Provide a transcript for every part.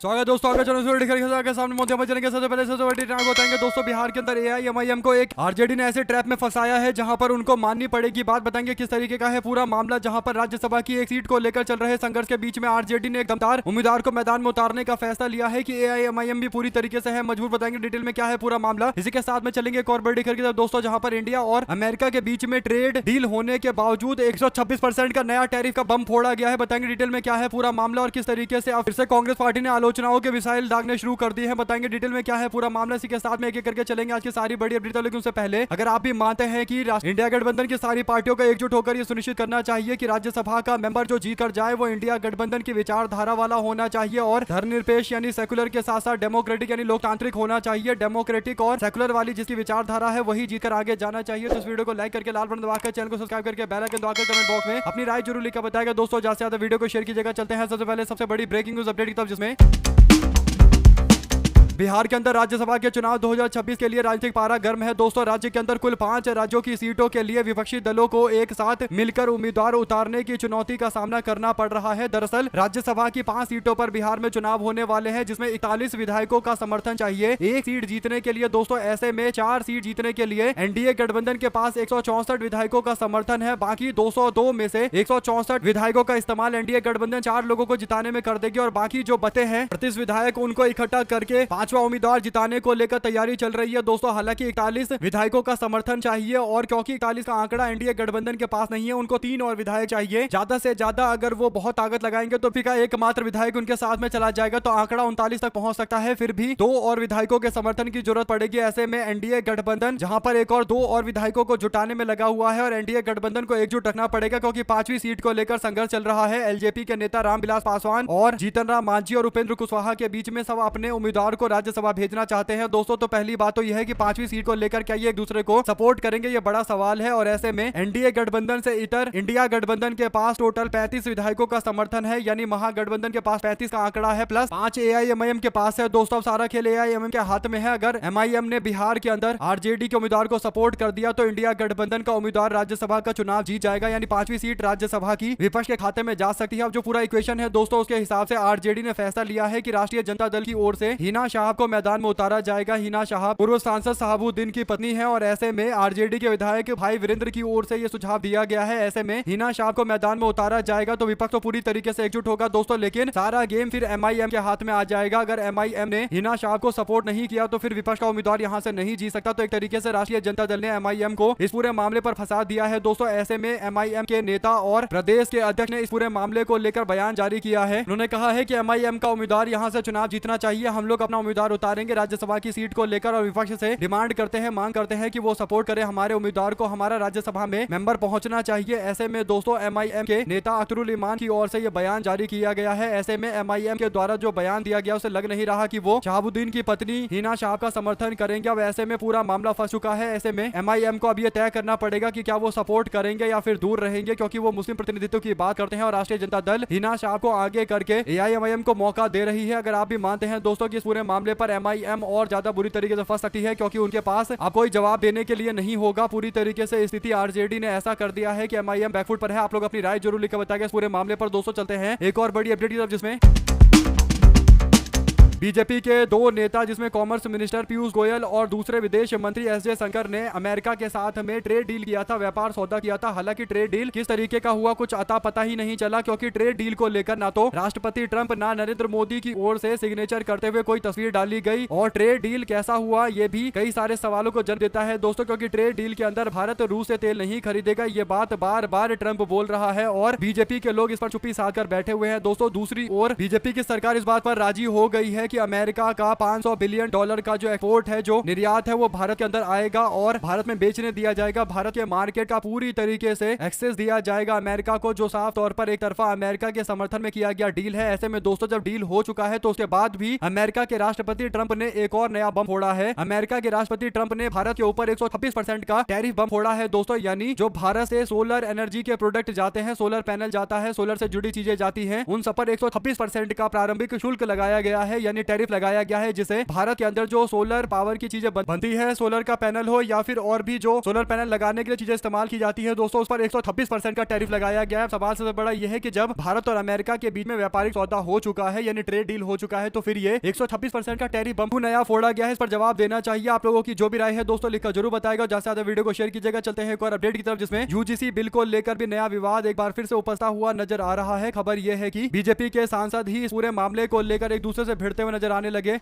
स्वागत दोस्तों, आगे चलो के सामने मोदी चलेंगे। सबसे पहले सबसे बड़ी ट्रैप बताएंगे दोस्तों, बिहार के अंदर एआईएमआईएम को एक आरजेडी ने ऐसे ट्रैप में फंसाया है जहां पर उनको माननी पड़ेगी बात। बताएंगे किस तरीके का है पूरा मामला, जहां पर राज्यसभा की एक सीट को लेकर चल रहे संघर्ष के बीच में आरजेडी ने एक दमदार उम्मीदवार को मैदान में उतारने का फैसला लिया है कि एआईएमआईएम भी पूरी तरीके से है मजबूत। बताएंगे डिटेल में क्या है पूरा मामला। इसी के साथ में चलेंगे एक और बड़ी खबर की तरफ दोस्तों, जहां पर इंडिया और अमेरिका के बीच में ट्रेड डील होने के बावजूद 126% का नया टैरिफ का बम फोड़ा गया है। बताएंगे डिटेल में क्या है पूरा मामला और किस तरीके से फिर से कांग्रेस पार्टी ने आलोचनाओं के मिसाइल दागने शुरू कर दी है। बताएंगे डिटेल में क्या है पूरा मामला। इसी के साथ में एक एक करके चलेंगे आज की सारी बड़ी अपडेट। लेकिन उससे पहले अगर आप भी मानते हैं कि इंडिया गठबंधन की सारी पार्टियों का एकजुट होकर यह सुनिश्चित करना चाहिए कि राज्यसभा का मेंबर जो जीत कर जाए वो इंडिया गठबंधन की विचारधारा वाला होना चाहिए और धर्मनिरपेक्ष यानी सेकुलर के साथ साथ डेमोक्रेटिक यानी लोकतांत्रिक होना चाहिए। डेमोक्रेटिक और सेकुलर वाली जिसकी विचारधारा है वही जीत कर आगे जाना चाहिए। तो इस वीडियो को लाइक करके लाल बटन दबाकर चैनल को सब्सक्राइब करके बेल आइकन दबाकर कमेंट बॉक्स में अपनी राय जरूर लिखकर बताएगा दोस्तों। ज्यादा से ज्यादा वीडियो को शेयर कीजिएगा। चलते हैं सबसे पहले सबसे बड़ी ब्रेकिंग न्यूज अपडेट की तरफ, जिसमें बिहार के अंदर राज्यसभा के चुनाव 2026 के लिए राजनीतिक पारा गर्म है दोस्तों। राज्य के अंदर कुल 5 राज्यों की सीटों के लिए विपक्षी दलों को एक साथ मिलकर उम्मीदवार उतारने की चुनौती का सामना करना पड़ रहा है। दरअसल राज्यसभा की 5 सीटों पर बिहार में चुनाव होने वाले हैं, जिसमें 41 विधायकों का समर्थन चाहिए एक सीट जीतने के लिए दोस्तों। ऐसे में 4 सीट जीतने के लिए एनडीए गठबंधन के पास 164 विधायकों का समर्थन है। बाकी 202 में से 164 विधायकों का इस्तेमाल एनडीए गठबंधन 4 लोगों को जिताने में कर देगी और बाकी जो बचे हैं 38 विधायक उनको इकट्ठा करके 5वां उम्मीदवार जिताने को लेकर तैयारी चल रही है दोस्तों। हालांकि 41 विधायकों का समर्थन चाहिए और क्योंकि 41 का आंकड़ा एनडीए गठबंधन के पास नहीं है, उनको 3 और विधायक चाहिए। ज्यादा से ज्यादा अगर वो बहुत ताकत लगाएंगे तो फिर एकमात्र विधायक उनके साथ में चला जाएगा तो आंकड़ा 39 तक पहुंच सकता है। फिर भी 2 और विधायकों के समर्थन की जरूरत पड़ेगी। ऐसे में एनडीए गठबंधन जहां पर एक और 2 और विधायकों को जुटाने में लगा हुआ है और एनडीए गठबंधन को एकजुट रखना पड़ेगा क्योंकि 5वीं सीट को लेकर संघर्ष चल रहा है। एलजेपी के नेता रामविलास पासवान और जीतन राम मांझी और उपेंद्र कुशवाहा के बीच में सब अपने उम्मीदवार को राज्यसभा भेजना चाहते हैं दोस्तों। तो पहली बात तो यह है कि 5वीं सीट को लेकर क्या ये एक दूसरे को सपोर्ट करेंगे, ये बड़ा सवाल है। और ऐसे में एनडीए गठबंधन से इतर इंडिया गठबंधन के पास टोटल 35 विधायकों का समर्थन है, यानी महागठबंधन के पास 35 का आंकड़ा है प्लस 5 एआईएमआईएम के पास है दोस्तों। सारा खेल एआईएमआईएम के हाथ में है। अगर एमआईएम ने बिहार के अंदर आरजेडी के उम्मीदवार को सपोर्ट कर दिया तो इंडिया गठबंधन का उम्मीदवार राज्यसभा का चुनाव जीत जाएगा, यानी 5वीं सीट राज्यसभा की विपक्ष के खाते में जा सकती है। अब जो पूरा इक्वेशन है दोस्तों, उसके हिसाब से आरजेडी ने फैसला लिया है कि राष्ट्रीय जनता दल की ओर से हिना शाह को मैदान में उतारा जाएगा। हिना शाह पूर्व सांसद शहाबुद्दीन की पत्नी है और ऐसे में आरजेडी के विधायक भाई वीरेंद्र की ओर से यह सुझाव दिया गया है। ऐसे में हिना शाह को मैदान में उतारा जाएगा तो विपक्ष तो पूरी तरीके से एकजुट होगा दोस्तों, लेकिन सारा गेम फिर एमआईएम के हाथ में आ जाएगा। अगर एमआईएम ने हिना शाह को सपोर्ट नहीं किया तो फिर विपक्ष का उम्मीदवार यहां से नहीं जीत सकता। तो एक तरीके से राष्ट्रीय जनता दल ने एमआईएम को इस पूरे मामले पर फंसा दिया है दोस्तों। ऐसे में एमआईएम के नेता और प्रदेश के अध्यक्ष ने इस पूरे मामले को लेकर बयान जारी किया है। उन्होंने कहा है कि एमआईएम का उम्मीदवार यहां से चुनाव जीतना चाहिए, हम लोग अपना उम्मीदवार उतारेंगे राज्यसभा की सीट को लेकर और विपक्ष से डिमांड करते हैं, मांग करते हैं कि वो सपोर्ट करे हमारे उम्मीदवार को, हमारा राज्यसभा में मेंबर पहुंचना चाहिए। ऐसे में दोस्तों एमआईएम के नेता अख्तरुल ईमान की ओर से ये बयान जारी किया गया है। ऐसे में एमआईएम के द्वारा जो बयान दिया गया उसे लग नहीं रहा कि वो शहाबुद्दीन की पत्नी हिना शाह का समर्थन करेंगे। अब ऐसे में पूरा मामला फंस चुका है। ऐसे में एमआईएम को अब ये तय करना पड़ेगा कि क्या वो सपोर्ट करेंगे या फिर दूर रहेंगे, क्योंकि वो मुस्लिम प्रतिनिधित्व की बात करते हैं और राष्ट्रीय जनता दल हिना शाह को आगे करके एआईएमआईएम को मौका दे रही है। अगर आप भी मानते हैं दोस्तों कि इस पूरे मामले पर एमआईएम और ज्यादा बुरी तरीके से फंस सकती है क्योंकि उनके पास अब कोई जवाब देने के लिए नहीं होगा। पूरी तरीके से स्थिति आरजेडी ने ऐसा कर दिया है कि एमआईएम बैकफुट पर है। आप लोग अपनी राय जरूर लिखकर बताएंगे इस पूरे मामले पर दोस्तों। चलते हैं एक और बड़ी अपडेट की तरफ, जिसमें बीजेपी के 2 नेता जिसमें कॉमर्स मिनिस्टर पीयूष गोयल और दूसरे विदेश मंत्री एस जयशंकर ने अमेरिका के साथ में ट्रेड डील किया था, व्यापार सौदा किया था। हालांकि ट्रेड डील किस तरीके का हुआ कुछ अता पता ही नहीं चला, क्योंकि ट्रेड डील को लेकर ना तो राष्ट्रपति ट्रंप ना नरेंद्र मोदी की ओर से सिग्नेचर करते हुए कोई तस्वीर डाली गई और ट्रेड डील कैसा हुआ ये भी कई सारे सवालों को जन्म देता है दोस्तों, क्योंकि ट्रेड डील के अंदर भारत रूस से तेल नहीं खरीदेगा, ये बात बार बार ट्रंप बोल रहा है और बीजेपी के लोग इस पर चुप्पी साध कर बैठे हुए हैं दोस्तों। दूसरी ओर बीजेपी की सरकार इस बात पर राजी हो गई है कि अमेरिका का $500 बिलियन का जो एक्सपोर्ट है, जो निर्यात है, वो भारत के अंदर आएगा और भारत में बेचने दिया जाएगा। भारत के मार्केट का पूरी तरीके से एक्सेस दिया जाएगा अमेरिका को, जो साफ तौर पर एक तरफा अमेरिका के समर्थन में किया गया डील है। ऐसे में दोस्तों जब डील हो चुका है तो उसके बाद भी अमेरिका के राष्ट्रपति ट्रंप ने एक और नया बम फोड़ा है। अमेरिका के राष्ट्रपति ट्रंप ने भारत के ऊपर 126% का टैरिफ बम फोड़ा है दोस्तों, यानी जो भारत से सोलर एनर्जी के प्रोडक्ट जाते हैं, सोलर पैनल जाता है, सोलर से जुड़ी चीजें जाती हैं, उन सब पर 126% का प्रारंभिक शुल्क लगाया गया है। यानी यानी टैरिफ लगाया गया है, जिसे भारत के अंदर जो सोलर पावर की चीजें बनती है, सोलर का पैनल हो या फिर और भी जो सोलर पैनल लगाने के लिए चीजें इस्तेमाल की जाती है दोस्तों, उस पर 126% का टैरिफ लगाया गया है। सवाल सबसे बड़ा यह है कि जब भारत और अमेरिका के बीच में व्यापारिक सौदा हो चुका है यानी ट्रेड डील हो चुका है, तो फिर ये 126% का टैरिफ बम्बू नया फोड़ा गया है। इस पर जवाब देना चाहिए। आप लोगों की जो भी राय है दोस्तों लिखकर जरूर बताएगा। ज्यादा से ज्यादा वीडियो को शेयर कीजिएगा। चलते हैं एक और अपडेट की तरफ, जिसमें यूजीसी बिल को लेकर भी नया विवाद एक बार फिर से उपस्थित हुआ नजर आ रहा है। खबर यह है कि बीजेपी के सांसद ही इस पूरे मामले को लेकर एक दूसरे से भिड़ते हुए नजर आने लगे।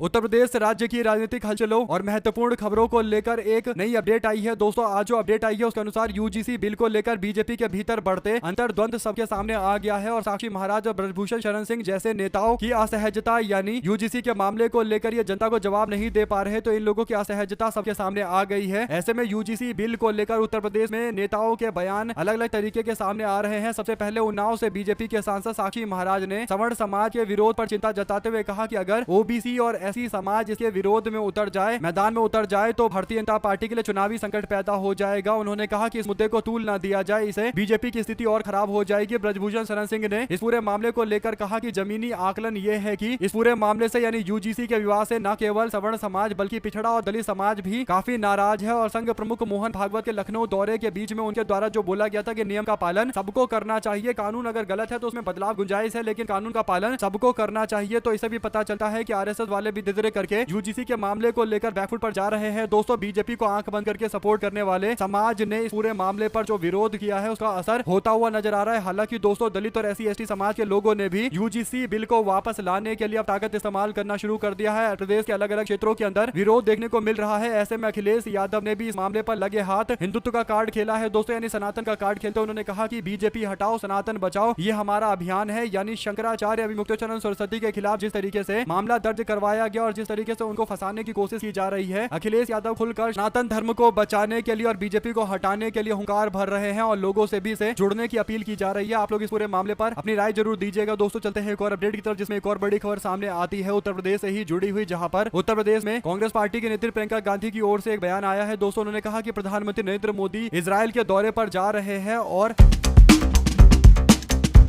उत्तर प्रदेश राज्य की राजनीतिक हलचलों और महत्वपूर्ण खबरों को लेकर एक नई अपडेट आई है दोस्तों। आज जो अपडेट आई है उसके अनुसार यूजीसी बिल को लेकर बीजेपी के भीतर बढ़ते अंतर्द्वंद सबके सामने आ गया है और साक्षी महाराज और ब्रजभूषण शरण सिंह जैसे नेताओं की असहजता यानी यूजीसी के मामले को लेकर ये जनता को जवाब नहीं दे पा रहे, तो इन लोगों की असहजता सबके सामने आ गई है। ऐसे में यूजीसी बिल को लेकर उत्तर प्रदेश में नेताओं के बयान अलग अलग तरीके के सामने आ रहे हैं। सबसे पहले उन्नाव से बीजेपी के सांसद साक्षी महाराज ने सवर्ण समाज के विरोध पर चिंता जताते हुए कहा कि अगर ओबीसी और एससी समाज इसके विरोध में उतर जाए, मैदान में उतर जाए, तो भारतीय जनता पार्टी के लिए चुनावी संकट पैदा हो जाएगा। उन्होंने कहा कि इस मुद्दे को तूल न दिया जाए, इसे बीजेपी की स्थिति और खराब हो जाएगी। ब्रजभूषण शरण सिंह ने इस पूरे मामले को लेकर कहा कि जमीनी आकलन ये है कि इस पूरे मामले से यानी यूजीसी के विवाद से न केवल सवर्ण समाज बल्कि पिछड़ा और दलित समाज भी काफी नाराज है और संघ प्रमुख मोहन भागवत के लखनऊ दौरे के बीच में उनके द्वारा जो बोला गया था कि नियम का पालन सबको करना चाहिए, कानून अगर गलत है तो उसमें बदलाव गुंजाइश है, लेकिन कानून का पालन सबको करना चाहिए। तो इससे भी पता चलता है कि आरएसएस वाले भी धीरे करके यूजीसी के मामले को लेकर बैकफुट पर जा रहे हैं। दोस्तों बीजेपी को आंख बंद करके सपोर्ट करने वाले समाज ने इस पूरे मामले पर जो विरोध किया है उसका असर होता हुआ नजर आ रहा है। हालांकि दोस्तों दलित और एससी एसटी समाज के लोगों ने भी यूजीसी बिल को वापस लाने के लिए अब ताकत इस्तेमाल करना शुरू कर दिया है। प्रदेश के अलग अलग क्षेत्रों के अंदर विरोध देखने को मिल रहा है। ऐसे में अखिलेश यादव ने भी इस मामले पर लगे हाथ हिंदुत्व का कार्ड खेला है दोस्तों, यानी सनातन का कार्ड खेलते उन्होंने कहा कि बीजेपी हटाओ सनातन बचाओ ये हमारा अभियान है। यानी शंकराचार्य अभिमुक्तानंद सरस्वती के खिलाफ जिस तरीके से मामला दर्ज करवाया गया और जिस तरीके से उनको फंसाने की कोशिश की जा रही है, अखिलेश यादव खुलकर सनातन धर्म को बचाने के लिए और बीजेपी को हटाने के लिए हुंकार भर रहे हैं और लोगों से भी इसे जुड़ने की अपील की जा रही है। आप लोग इस पूरे मामले पर अपनी राय जरूर दीजिएगा दोस्तों। चलते हैं एक और अपडेट की तरफ, जिसमें एक और बड़ी खबर सामने आती है उत्तर प्रदेश से ही जुड़ी हुई, जहां पर उत्तर प्रदेश में कांग्रेस पार्टी के नेत्री प्रियंका गांधी की ओर से एक बयान आया है दोस्तों। उन्होंने कहा कि प्रधानमंत्री नरेंद्र मोदी इजराइल के दौरे पर जा रहे हैं और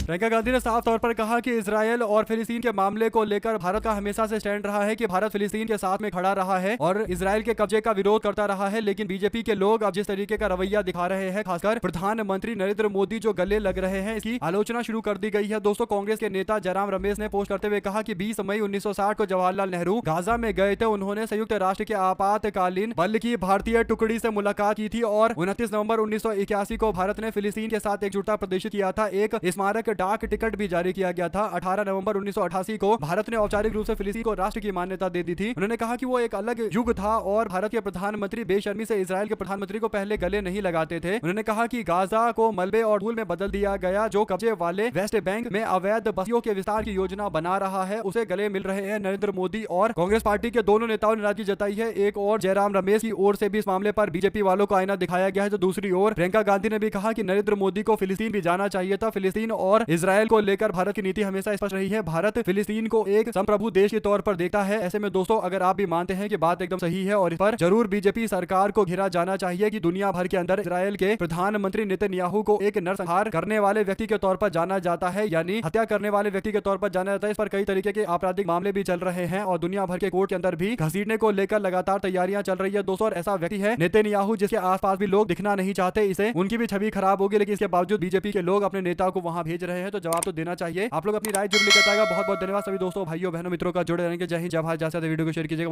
प्रियंका गांधी ने साफ तौर पर कहा कि इजरायल और फिलिस्तीन के मामले को लेकर भारत का हमेशा से स्टैंड रहा है कि भारत फिलिस्तीन के साथ में खड़ा रहा है और इजरायल के कब्जे का विरोध करता रहा है। लेकिन बीजेपी के लोग अब जिस तरीके का रवैया दिखा रहे हैं, खासकर प्रधानमंत्री नरेंद्र मोदी जो गले लग रहे हैं, इसकी आलोचना शुरू कर दी गई है दोस्तों। कांग्रेस के नेता जयराम रमेश ने पोस्ट करते हुए कहा कि 20 मई 1960 को जवाहरलाल नेहरू गाजा में गए थे। उन्होंने संयुक्त राष्ट्र के आपातकालीन बल की भारतीय टुकड़ी से मुलाकात की थी और 29 नवंबर 1981 को भारत ने फिलिस्तीन के साथ एकजुटता प्रदर्शित किया था। एक स्मारक डाक टिकट भी जारी किया गया था। 18 नवंबर 1988 को भारत ने औपचारिक रूप से फिलिस्तीन को राष्ट्र की मान्यता दे दी थी। उन्होंने कहा कि वो एक अलग युग था और भारत के प्रधानमंत्री बेशर्मी से इजरायल के प्रधानमंत्री को पहले गले नहीं लगाते थे। उन्होंने कहा कि गाजा को मलबे और धूल में बदल दिया गया, जो कब्जे वाले वेस्ट बैंक में अवैध बस्तियों के विस्तार की योजना बना रहा है, उसे गले मिल रहे हैं नरेंद्र मोदी और कांग्रेस पार्टी के दोनों नेताओं ने नाराजगी जताई है। एक और जयराम रमेश की ओर से भी इस मामले पर बीजेपी वालों को आईना दिखाया गया है, तो दूसरी ओर प्रियंका गांधी ने भी कहा कि नरेंद्र मोदी को फिलिस्तीन भी जाना चाहिए था। फिलिस्तीन और इजरायल को लेकर भारत की नीति हमेशा स्पष्ट रही है। भारत फिलिस्तीन को एक संप्रभु देश के तौर पर देखता है। ऐसे में दोस्तों अगर आप भी मानते हैं कि बात एकदम सही है और इस पर जरूर बीजेपी सरकार को घेरा जाना चाहिए कि दुनिया भर के अंदर इजरायल के प्रधानमंत्री नेतन्याहू को एक नरसंहार करने वाले व्यक्ति के तौर पर जाना जाता है, यानी हत्या करने वाले व्यक्ति के तौर पर जाना जाता है। इस पर कई तरीके के आपराधिक मामले भी चल रहे हैं और दुनिया भर के कोर्ट के अंदर भी घसीटने को लेकर लगातार तैयारियां चल रही है दोस्तों। और ऐसा व्यक्ति है नेतन्याहू जिसके आसपास भी लोग दिखना नहीं चाहते, इसे उनकी भी छवि खराब होगी, लेकिन इसके बावजूद बीजेपी के लोग अपने नेता को वहां भेज रहे हैं, तो जवाब तो देना चाहिए। आप लोग अपनी राय जरूर लेकर आएगा। बहुत बहुत धन्यवाद सभी दोस्तों, भाइयों, बहनों, मित्रों का जुड़े रहने के। जय हिंद, जय भारत। जैसे वीडियो को शेयर कीजिएगा।